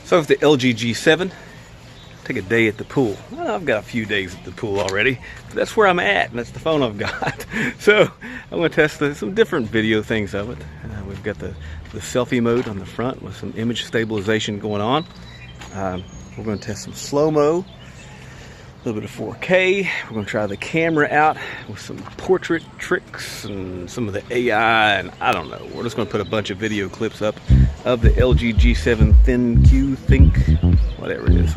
So with the LG G7, take a day at the pool. Well, I've got a few days at the pool already, but that's where I'm at, and that's the phone I've got. So I'm going to test some different video things of it. We've got the selfie mode on the front with some image stabilization going on. We're going to test some slow-mo, a little bit of 4K. We're going to try the camera out with some portrait tricks and some of the AI, and I don't know. We're just going to put a bunch of video clips up of the LG G7 ThinQ, whatever it is.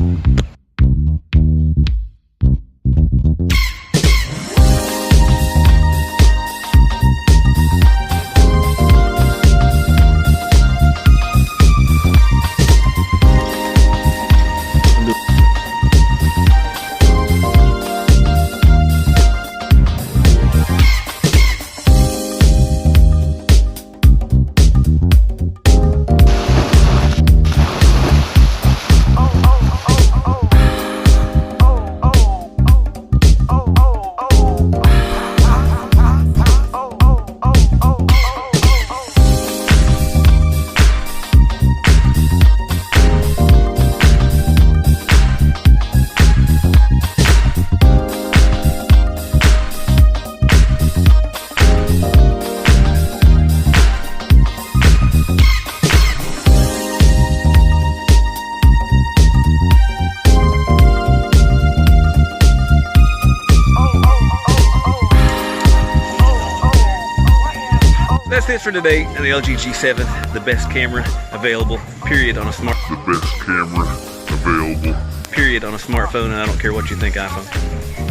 That's it for today on the LG G7, the best camera available, period, on a smartphone, and I don't care what you think, iPhone.